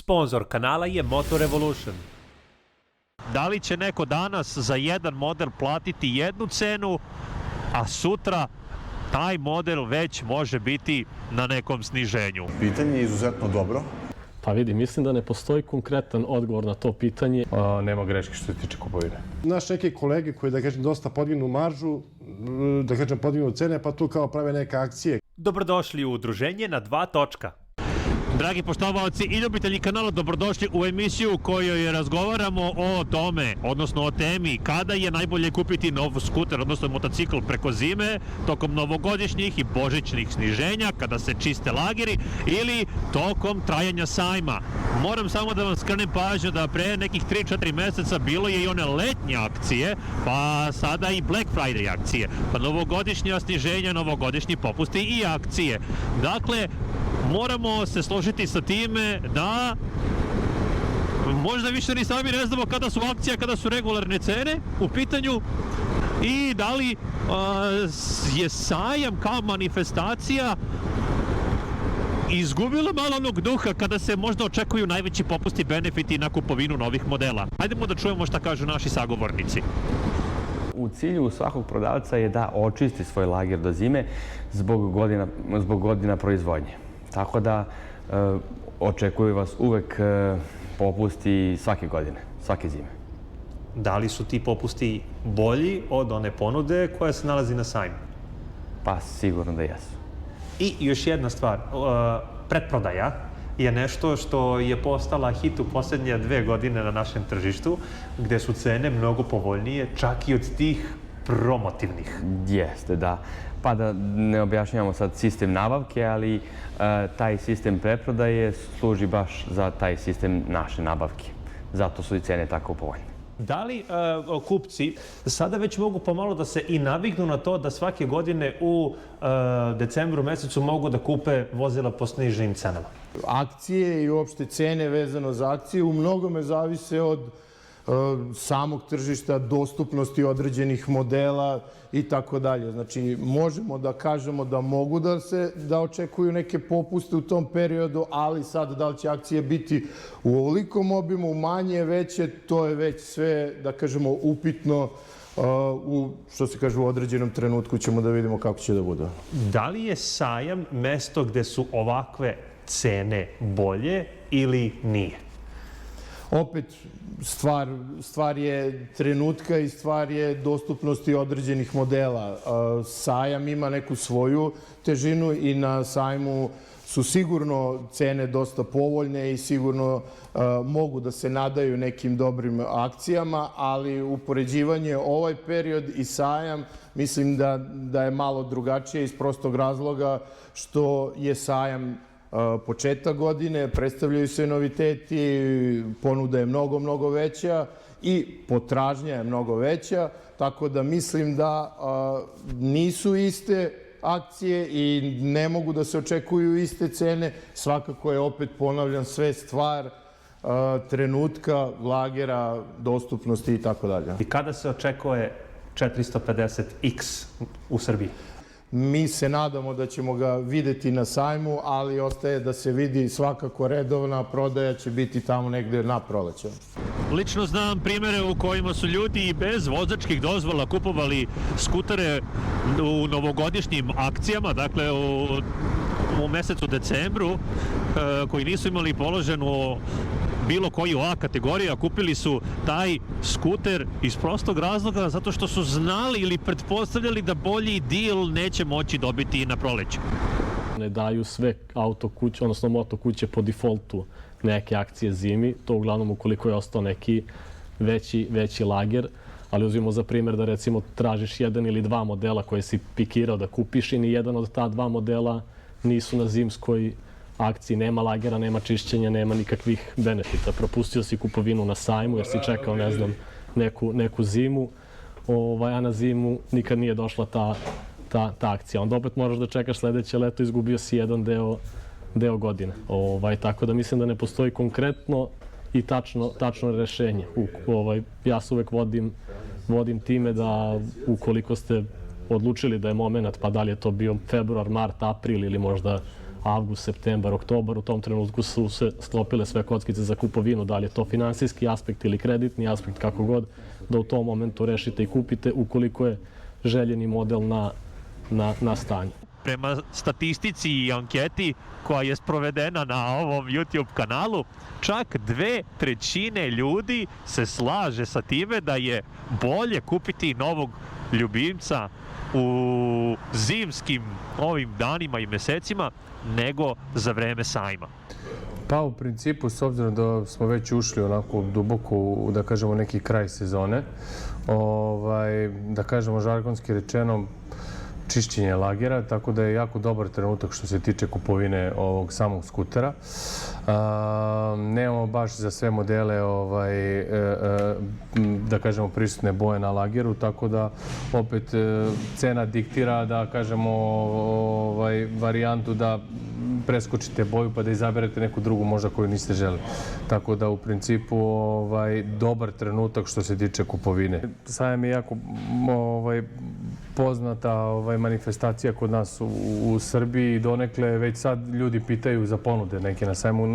Sponzor kanala je Motor Revolution. Da li će neko danas za jedan model platiti jednu cenu, a sutra taj model već može biti na nekom sniženju? Pitanje je izuzetno dobro. Pa vidi, mislim da ne postoji konkretan odgovor na to pitanje. Nema greške što se tiče kupovine. Naš neke kolege koji, da kažem, dosta podignu maržu, da kažem, podignu cene, pa tu kao prave neke akcije. Dobrodošli u udruženje na 2 točka. Dragi poštovaoci i ljubitelji kanala, dobrodošli u emisiju u kojoj razgovaramo o tome, odnosno o temi kada je najbolje kupiti nov skuter, odnosno motocikl preko zime, tokom novogodišnjih i božićnih sniženja, kada se čiste lageri ili tokom trajanja sajma. Moram samo da vam skrenem pažnju da pre nekih 3-4 meseca bilo je i one letnje akcije, pa sada i Black Friday akcije, pa novogodišnja sniženja, novogodišnji popusti i akcije. Dakle, moramo se složiti sa time da možda više ni sami ne znamo kada su akcije, kada su regularne cene u pitanju i da li je sajam kao manifestacija izgubila malo onog duha kada se možda očekuju najveći popusti, benefiti na kupovinu novih modela. Hajdemo da čujemo šta kažu naši sagovornici. U cilju svakog prodavca je da očisti svoj lager do zime zbog godina proizvodnje. Tako da očekuju vas uvek popusti svake godine, svake zime. Da li su ti popusti bolji od one ponude koja se nalazi na sajmu? Pa sigurno da jesu. I još jedna stvar, pretprodaja je nešto što je postala hit u posljednje 2 godine na našem tržištu, gde su cene mnogo povoljnije, čak i od tih promotivnih. Jeste, da. Pa da ne objašnjavamo sad sistem nabavke, ali taj sistem preprodaje služi baš za taj sistem naše nabavke. Zato su i cene tako povoljne. Da li kupci sada već mogu pomalo da se i naviknu na to da svake godine u decembru mesecu mogu da kupe vozila po sniženim cenama? Akcije i uopšte cene vezano za akcije u mnogome zavise od samog tržišta, dostupnosti određenih modela i tako dalje. Znači, možemo da kažemo da mogu da očekuju neke popuste u tom periodu, ali sad da li će akcije biti u ovolikom obimu, manje, veće, to je već sve, da kažemo, upitno. Što se kaže, u određenom trenutku ćemo da vidimo kako će da bude. Da li je sajam mesto gde su ovakve cene bolje ili nije? Opet, stvar je trenutka i stvar je dostupnosti određenih modela. Sajam ima neku svoju težinu i na sajmu su sigurno cene dosta povoljne i sigurno mogu da se nadaju nekim dobrim akcijama, ali upoređivanje ovaj period i sajam mislim da je malo drugačije iz prostog razloga što je sajam početak godine, predstavljaju se noviteti, ponuda je mnogo veća i potražnja je mnogo veća, tako da mislim da nisu iste akcije i ne mogu da se očekuju iste cene. Svakako je, opet ponavljam, sve stvar trenutka, lagera, dostupnosti i tako dalje. I kada se očekuje 450X u Srbiji? Mi se nadamo da ćemo ga videti na sajmu, ali ostaje da se vidi, svakako redovna prodaja će biti tamo negde na proleće. Lično znam primere u kojima su ljudi i bez vozačkih dozvola kupovali skutere u novogodišnjim akcijama, dakle u mesecu decembru, koji nisu imali položenu bilo koju A kategoriju, a kupili su taj skuter iz prostog razloga zato što su znali ili pretpostavljali da bolji deal neće moći dobiti na proleće. Ne daju sve auto kuće, odnosno moto kuće po defaultu neke akcije zimi, to uglavnom ukoliko je ostao neki veći lager, ali uzmimo za primjer da recimo tražiš 1 ili 2 modela koje si pikirao da kupiš i ni jedan od ta 2 modela nisu na zimskoj akciji, nema lagera, nema čišćenja, nema nikakvih benefita. Propustio si kupovinu na sajmu jer si čekao, ne znam, neku zimu, a na zimu nikad nije došla ta akcija. Onda opet moraš da čekaš sledeće leto, izgubio si jedan deo godine. Tako da mislim da ne postoji konkretno i tačno rešenje. Ja se uvek vodim time da ukoliko ste odlučili da je moment, pa da li je to bio februar, mart, april ili možda avgust, septembar, oktobar. U tom trenutku su se sklopile sve kockice za kupovinu, da li je to finansijski aspekt ili kreditni aspekt, kako god, da u tom momentu rešite i kupite ukoliko je željeni model na stanju. Prema statistici i anketi koja je sprovedena na ovom YouTube kanalu, čak 2/3 ljudi se slaže sa time da je bolje kupiti novog ljubimca u zimskim ovim danima i mesecima nego za vreme sajma. Pa u principu, s obzirom da smo već ušli onako duboko u, da kažemo, neki kraj sezone, da kažemo žargonski rečeno, čišćenje lagera, tako da je jako dobar trenutak što se tiče kupovine ovog samog skutera. Nemamo baš za sve modele da kažemo prisutne boje na lageru, tako da opet cena diktira da kažemo varijantu da preskočite boju pa da izaberete neku drugu možda koju niste želeli. Tako da u principu dobar trenutak što se tiče kupovine. Sajam je jako poznata manifestacija kod nas u Srbiji i donekle već sad ljudi pitaju za ponude neke na sajmu,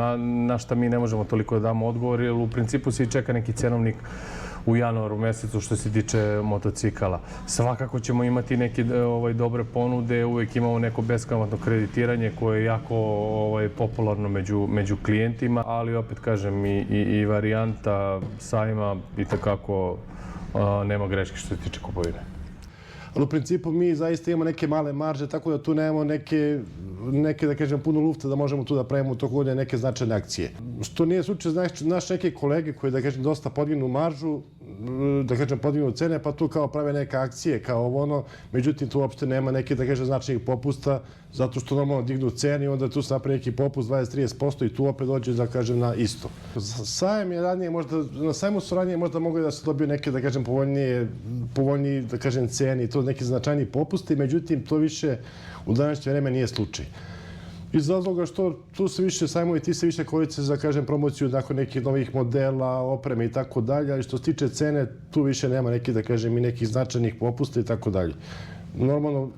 na šta mi ne možemo toliko da damo odgovor, jer u principu se čeka neki cenovnik u januaru mesecu što se tiče motocikala. Svakako ćemo imati neke dobre ponude, uvek imamo neko beskamatno kreditiranje koje je jako popularno među klijentima, ali opet kažem i varijanta sajma itekako nema greške što se tiče kupovine. Ali u principu mi zaista imamo neke male marže, tako da tu nemamo neke da kažem, puno lufta da možemo tu da pravimo u toku godine neke značajne akcije. Što nije slučaj, znaš neke kolege koji, da kažem, dosta podignu maržu, da kažem, podignu cene, pa tu kao prave neke akcije, kao ono, međutim tu uopšte nema neke, da kažem, značajnih popusta, zato što normalno dignu cene i onda tu se napravi neki popust 20-30% i tu opet dođe, da kažem, na isto. Sajam je ranije možda, na sajmu su ranije možda mogli da se dobiju neke, da kažem, povoljniji, da kažem, cene i to neki značajni popusti, međutim, to više u današnje vreme nije slučaj. Iz razloga što tu se više sajmovi, ti se više koriste za, kažem, promociju nakon nekih novih modela, opreme i tako dalje, ali što se tiče cene, tu više nema nekih, da kažem, i nekih značajnih popusta i tako dalje. Normalno,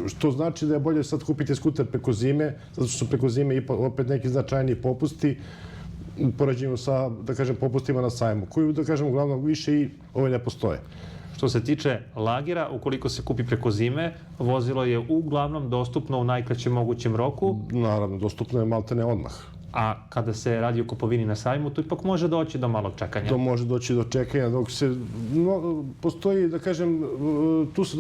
što znači da je bolje sad kupiti skuter preko zime, zato što su preko zime opet neki značajni popusti, poređenju sa, da kažem, popustima na sajmu, koji, da kažem, uglavnom više i ne postoje. Što se tiče lagera, ukoliko se kupi preko zime, vozilo je uglavnom dostupno u najkraćem mogućem roku. Naravno, dostupno je maltene odmah. A kada se radi o kupovini na sajmu, tu ipak može doći do malog čekanja. To može doći do čekanja, dok se, postoji, da kažem, tu se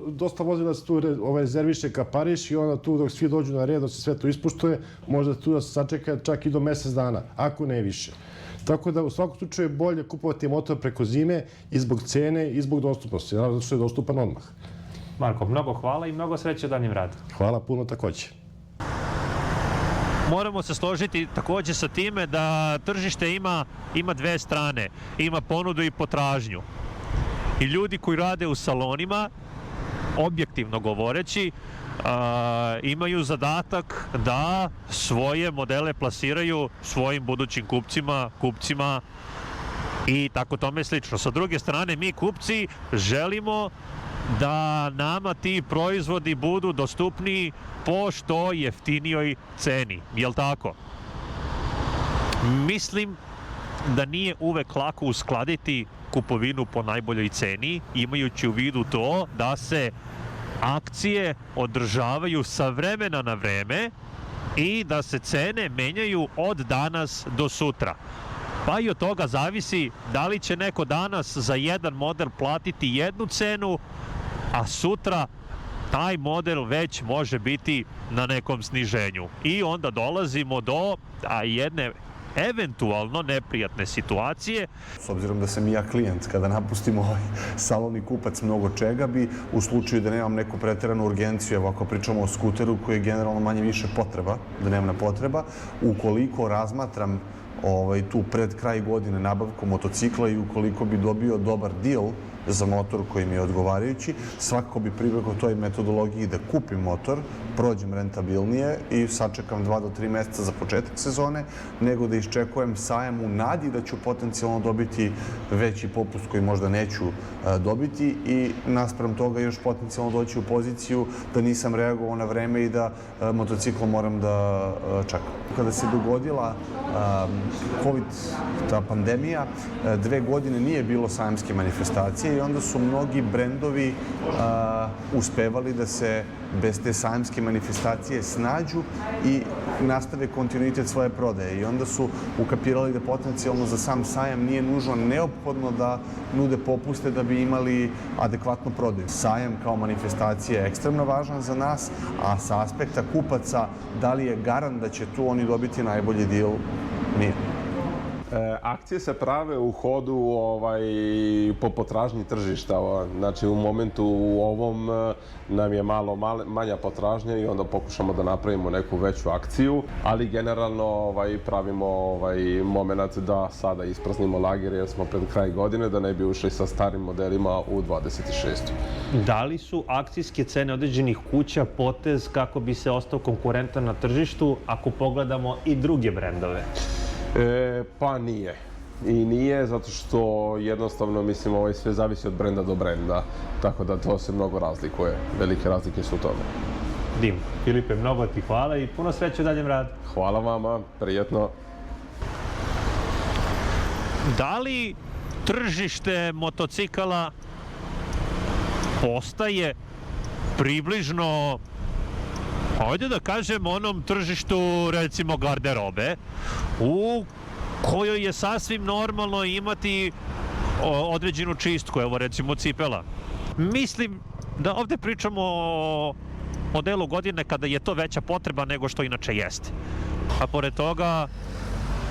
dosta vozila se tu rezerviše ka Pariš i onda tu dok svi dođu na red, dok se sve to ispuštuje, može tu da se sačeka čak i do mesec dana, ako ne više. Tako da u svakom slučaju je bolje kupovati motor preko zime i zbog cene i zbog dostupnosti, zato što je dostupan odmah. Marko, mnogo hvala i mnogo sreće u danjem radu. Hvala puno takođe. Moramo se složiti takođe sa time da tržište ima dve strane. Ima ponudu i potražnju. I ljudi koji rade u salonima, objektivno govoreći, imaju zadatak da svoje modele plasiraju svojim budućim kupcima i tako tome slično. Sa druge strane, mi kupci želimo da nama ti proizvodi budu dostupniji po što jeftinijoj ceni. Jel' tako? Mislim da nije uvek lako uskladiti kupovinu po najboljoj ceni, imajući u vidu to da se akcije održavaju sa vremena na vreme i da se cene menjaju od danas do sutra. Pa i od toga zavisi da li će neko danas za jedan model platiti jednu cenu, a sutra taj model već može biti na nekom sniženju. I onda dolazimo do jedne eventualno neprijatne situacije. S obzirom da sam i ja klijent, kada napustim ovaj salon i kupac mnogo čega bi, u slučaju da nemam neku preteranu urgenciju, evo ako pričamo o skuteru koji je generalno manje više potreba, dnevna potreba, ukoliko razmatram tu pred kraj godine nabavku motocikla i ukoliko bi dobio dobar deal za motor koji mi je odgovarajući. Svakako bi pribegao toj metodologiji da kupim motor, prođem rentabilnije i sačekam 2 do 3 meseca za početak sezone, nego da iščekujem sajam u nadi da ću potencijalno dobiti veći popust koji možda neću dobiti i naspram toga još potencijalno doći u poziciju da nisam reagovao na vreme i da motocikl moram da čekam. Kada se dogodila COVID, ta pandemija, 2 godine nije bilo sajamske manifestacije i onda su mnogi brendovi uspevali da se bez te sajamske manifestacije snađu i nastave kontinuitet svoje prodaje. I onda su ukapirali da potencijalno za sam sajam nije nužno neophodno da nude popuste da bi imali adekvatnu prodaju. Sajam kao manifestacija je ekstremno važan za nas, a sa aspekta kupaca, da li je garant da će tu oni dobiti najbolji deal? Nije. Akcije se prave u hodu po potražnji tržišta. Znači u momentu u ovom nam je malo manja potražnja i onda pokušamo da napravimo neku veću akciju, ali generalno pravimo moment da sada ispraznimo lager jer smo pred kraj godine da ne bi ušli sa starim modelima u 26. Da li su akcijske cene određenih kuća potez kako bi se ostao konkurentan na tržištu ako pogledamo i druge brendove? Pa nije. I nije zato što jednostavno, mislim, sve zavisi od brenda do brenda. Tako da to se mnogo razlikuje. Velike razlike su u tome. Dim, Filipe, mnogo ti hvala i puno sreće u daljem radu. Hvala vama, prijetno. Da li tržište motocikala postaje približno, ajde da kažem, onom tržištu, recimo, garderobe, u kojoj je sasvim normalno imati određenu čistku, evo recimo cipela. Mislim da ovde pričamo o delu godine kada je to veća potreba nego što inače jeste. A pored toga,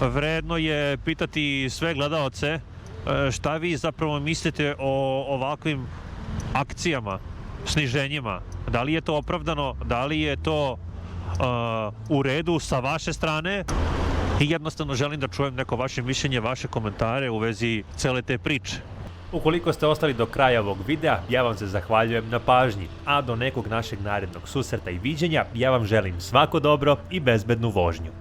vredno je pitati sve gledaoce šta vi zapravo mislite o ovakvim akcijama, sniženjima. Da li je to opravdano, da li je to u redu sa vaše strane? I jednostavno želim da čujem neko vaše mišljenje, vaše komentare u vezi cele te priče. Ukoliko ste ostali do kraja ovog videa, ja vam se zahvaljujem na pažnji, a do nekog našeg narednog susreta i viđenja ja vam želim svako dobro i bezbednu vožnju.